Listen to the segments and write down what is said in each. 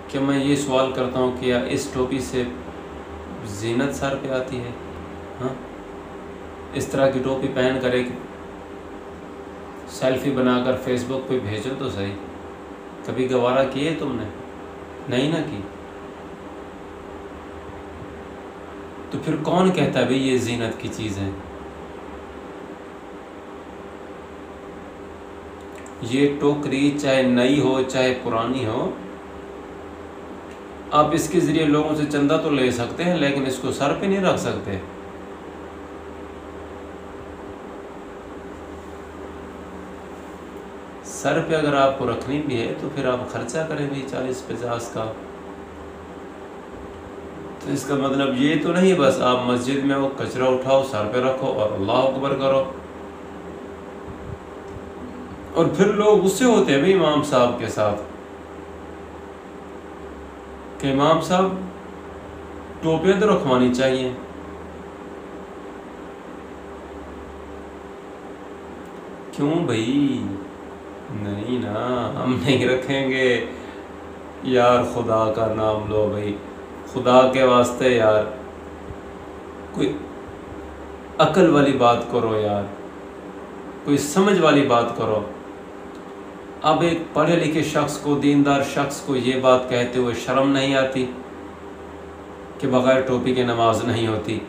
کہ میں یہ سوال کرتا ہوں کہ اس ٹوپی سے زینت سر پہ آتی ہے؟ ہاں، اس طرح کی ٹوپی پہن کر ایک سیلفی بنا کر فیس بک پہ بھیجو تو صحیح. کبھی گوارا کیے تم نے؟ نہیں نہ کی. تو پھر کون کہتا ہے بھئی یہ زینت کی چیز ہے؟ یہ ٹوکری چاہے نئی ہو چاہے پرانی ہو، آپ اس کے ذریعے لوگوں سے چندہ تو لے سکتے ہیں، لیکن اس کو سر پہ نہیں رکھ سکتے. سر پہ اگر آپ کو رکھنی بھی ہے تو پھر آپ خرچہ کریں بھی 40-50 کا. تو اس کا مطلب یہ تو نہیں بس آپ مسجد میں وہ کچرا اٹھاؤ سر پہ رکھو اور اللہ اکبر کرو. اور پھر لوگ غصے ہوتے ہیں بھی امام صاحب کے ساتھ کہ امام صاحب ٹوپیاں تو رکھوانی چاہیے. کیوں بھائی؟ نہیں نا، ہم نہیں رکھیں گے. یار خدا کا نام لو بھائی، خدا کے واسطے یار کوئی عقل والی بات کرو یار، کوئی سمجھ والی بات کرو. اب ایک پڑھے لکھے شخص کو، دیندار شخص کو یہ بات کہتے ہوئے شرم نہیں آتی کہ بغیر ٹوپی کے نماز نہیں ہوتی؟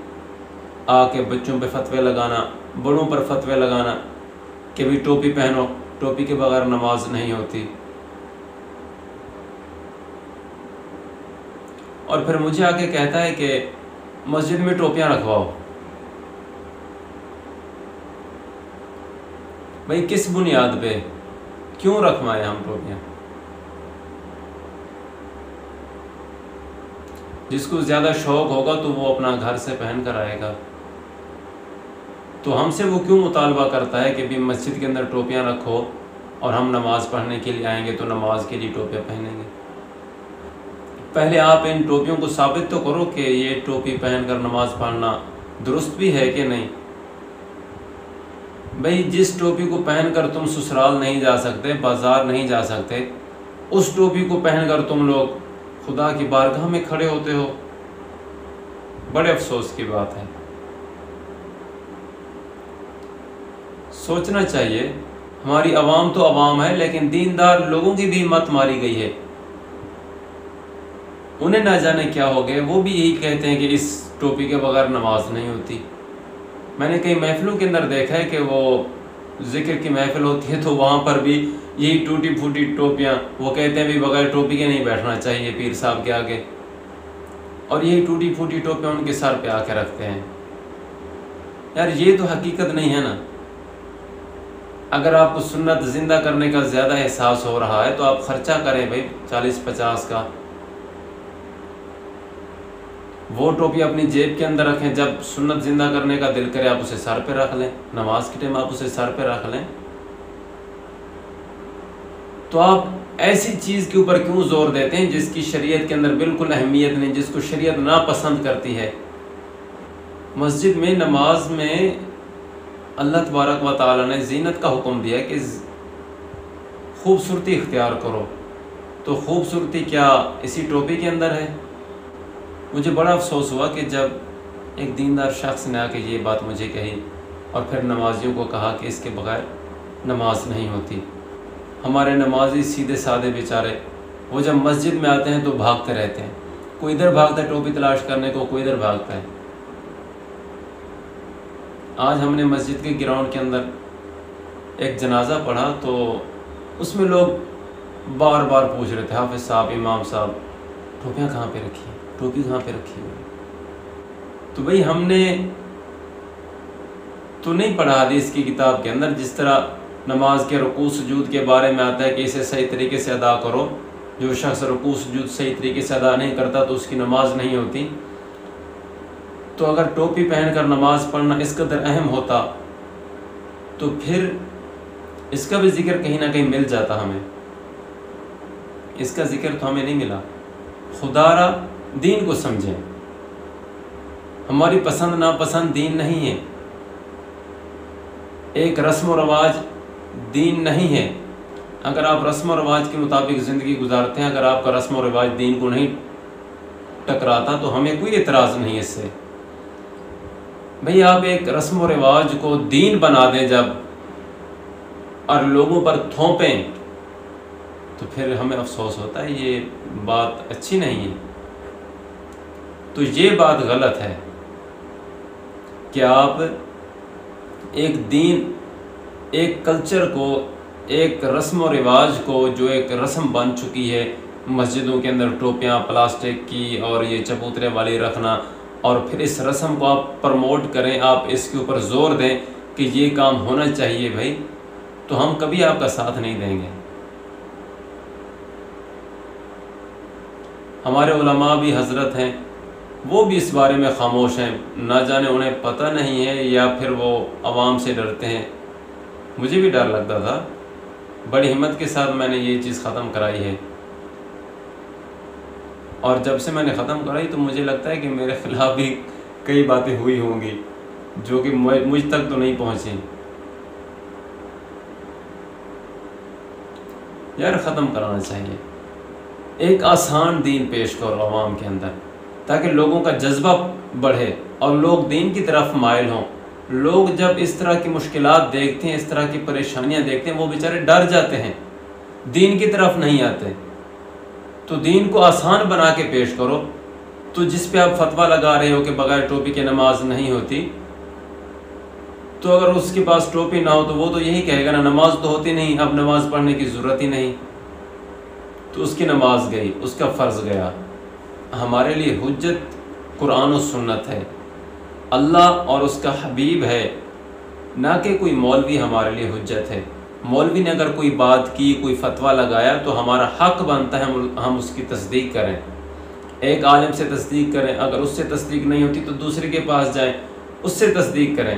آ کے بچوں پہ فتوے لگانا، بڑوں پر فتوے لگانا کہ بھی ٹوپی پہنو، ٹوپی کے بغیر نماز نہیں ہوتی. اور پھر مجھے آ کے کہتا ہے کہ مسجد میں ٹوپیاں رکھواؤ. بھائی کس بنیاد پہ؟ کیوں رکھوائیں ہم ٹوپیاں؟ جس کو زیادہ شوق ہوگا تو وہ اپنا گھر سے پہن کر آئے گا. تو ہم سے وہ کیوں مطالبہ کرتا ہے کہ بھی مسجد کے اندر ٹوپیاں رکھو اور ہم نماز پڑھنے کے لیے آئیں گے تو نماز کے لیے ٹوپیاں پہنیں گے؟ پہلے آپ ان ٹوپیوں کو ثابت تو کرو کہ یہ ٹوپی پہن کر نماز پڑھنا درست بھی ہے کہ نہیں. بھئی جس ٹوپی کو پہن کر تم سسرال نہیں جا سکتے، بازار نہیں جا سکتے، اس ٹوپی کو پہن کر تم لوگ خدا کی بارگاہ میں کھڑے ہوتے ہو. بڑے افسوس کی بات ہے. سوچنا چاہیے. ہماری عوام تو عوام ہے، لیکن دیندار لوگوں کی بھی مت ماری گئی ہے. انہیں نہ جانے کیا ہو گئے، وہ بھی یہی کہتے ہیں کہ اس ٹوپی کے بغیر نماز نہیں ہوتی. میں نے کئی محفلوں کے اندر دیکھا ہے کہ وہ ذکر کی محفل ہوتی ہے تو وہاں پر بھی یہی ٹوٹی پھوٹی ٹوپیاں، وہ کہتے ہیں بھی بغیر ٹوپی کے نہیں بیٹھنا چاہیے پیر صاحب کے آگے، اور یہی ٹوٹی پھوٹی ٹوپیاں ان کے سر پہ آ کے رکھتے ہیں. یار یہ تو حقیقت نہیں ہے نا. اگر آپ کو سنت زندہ کرنے کا زیادہ احساس ہو رہا ہے تو آپ خرچہ کریں بھائی 40-50 کا. وہ ٹوپی اپنی جیب کے اندر رکھیں، جب سنت زندہ کرنے کا دل کرے آپ اسے سر پہ رکھ لیں، نماز کے ٹائم آپ اسے سر پہ رکھ لیں. تو آپ ایسی چیز کے اوپر کیوں زور دیتے ہیں جس کی شریعت کے اندر بالکل اہمیت نہیں، جس کو شریعت ناپسند کرتی ہے؟ مسجد میں نماز میں اللہ تبارک و تعالی نے زینت کا حکم دیا کہ خوبصورتی اختیار کرو. تو خوبصورتی کیا اسی ٹوپی کے اندر ہے؟ مجھے بڑا افسوس ہوا کہ جب ایک دیندار شخص نے آ کے یہ بات مجھے کہی اور پھر نمازیوں کو کہا کہ اس کے بغیر نماز نہیں ہوتی. ہمارے نمازی سیدھے سادے بیچارے، وہ جب مسجد میں آتے ہیں تو بھاگتے رہتے ہیں. کوئی ادھر بھاگتا ہے ٹوپی تلاش کرنے کو، کوئی ادھر بھاگتا ہے. آج ہم نے مسجد کے گراؤنڈ کے اندر ایک جنازہ پڑھا تو اس میں لوگ بار بار پوچھ رہے تھے، حافظ صاحب، امام صاحب، ٹوپیاں کہاں پہ رکھی ہیں، ٹوپی کہاں پہ رکھی ہوئی؟ تو بھئی ہم نے تو نہیں پڑھا حدیث کی کتاب کے اندر جس طرح نماز کے رکوع سجود کے بارے میں آتا ہے کہ اسے صحیح طریقے سے ادا کرو. جو شخص رکوع سجود صحیح طریقے سے ادا نہیں کرتا تو اس کی نماز نہیں ہوتی. تو اگر ٹوپی پہن کر نماز پڑھنا اس قدر اہم ہوتا تو پھر اس کا بھی ذکر کہیں نہ کہیں مل جاتا ہمیں. اس کا ذکر تو ہمیں نہیں ملا. خدا را دین کو سمجھیں. ہماری پسند ناپسند دین نہیں ہے، ایک رسم و رواج دین نہیں ہے. اگر آپ رسم و رواج کے مطابق زندگی گزارتے ہیں، اگر آپ کا رسم و رواج دین کو نہیں ٹکراتا تو ہمیں کوئی اعتراض نہیں اس سے۔ بھئی آپ ایک رسم و رواج کو دین بنا دیں جب اور لوگوں پر تھوپیں تو پھر ہمیں افسوس ہوتا ہے، یہ بات اچھی نہیں ہے۔ تو یہ بات غلط ہے کہ آپ ایک دین، ایک کلچر کو، ایک رسم و رواج کو جو ایک رسم بن چکی ہے، مسجدوں کے اندر ٹوپیاں پلاسٹک کی اور یہ چبوترے والی رکھنا، اور پھر اس رسم کو آپ پروموٹ کریں، آپ اس کے اوپر زور دیں کہ یہ کام ہونا چاہیے بھائی، تو ہم کبھی آپ کا ساتھ نہیں دیں گے۔ ہمارے علماء بھی حضرت ہیں، وہ بھی اس بارے میں خاموش ہیں، نہ جانے انہیں پتہ نہیں ہے یا پھر وہ عوام سے ڈرتے ہیں۔ مجھے بھی ڈر لگتا تھا، بڑی ہمت کے ساتھ میں نے یہ چیز ختم کرائی ہے، اور جب سے میں نے ختم کرائی تو مجھے لگتا ہے کہ میرے خلاف بھی کئی باتیں ہوئی ہوں گی جو کہ مجھ تک تو نہیں پہنچیں۔ یار ختم کرانا چاہیے، ایک آسان دین پیش کرو عوام کے اندر تاکہ لوگوں کا جذبہ بڑھے اور لوگ دین کی طرف مائل ہوں۔ لوگ جب اس طرح کی مشکلات دیکھتے ہیں، اس طرح کی پریشانیاں دیکھتے ہیں، وہ بیچارے ڈر جاتے ہیں، دین کی طرف نہیں آتے۔ تو دین کو آسان بنا کے پیش کرو۔ تو جس پہ آپ فتویٰ لگا رہے ہو کہ بغیر ٹوپی کے نماز نہیں ہوتی، تو اگر اس کے پاس ٹوپی نہ ہو تو وہ تو یہی کہے گا نا، نماز تو ہوتی نہیں، اب نماز پڑھنے کی ضرورت ہی نہیں، تو اس کی نماز گئی، اس کا فرض گیا۔ ہمارے لیے حجت قرآن و سنت ہے، اللہ اور اس کا حبیب ہے، نہ کہ کوئی مولوی ہمارے لیے حجت ہے۔ مولوی نے اگر کوئی بات کی، کوئی فتویٰ لگایا تو ہمارا حق بنتا ہے ہم اس کی تصدیق کریں، ایک عالم سے تصدیق کریں، اگر اس سے تصدیق نہیں ہوتی تو دوسرے کے پاس جائیں، اس سے تصدیق کریں۔